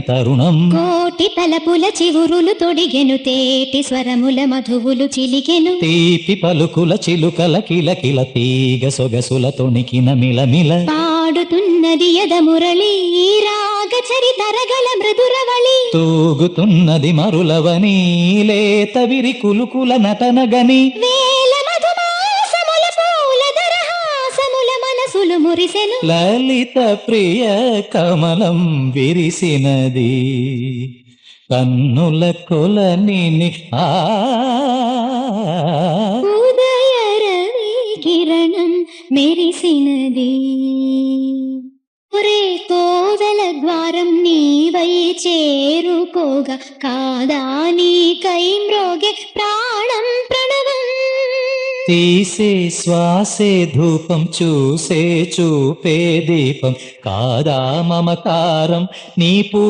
తరుణం కోటి తలపుల చివురులు తొడిగెను తేటి స్వరముల మధువులు చిలికెను తీపి పలుకుల చిలుకల కిలకిల తీగ సొగసుల తొణికిన మిలమిల పాడుతున్నది యద మురళి రాగ చరితరగల మృదురవళి తూగుతున్నది మరులవని లేత విరి కులుకుల నటనగని వేల మధుమాసముల పూల దరహాసముల మనసులు మురిసెను లలిత ప్రియ కమలం విరిసినది కన్నుల కొలని ఉదయ రవి కిరణం మెరిసినది ఒరే కోవెల ద్వారం నీవై చేరుకోగా కాదా నీకై మ్రోగే ప్రాణం ప్రణవం తీసే శ్వాసే ధూపం చూసే చూపే దీపం కాదా మమకారం నీ పూ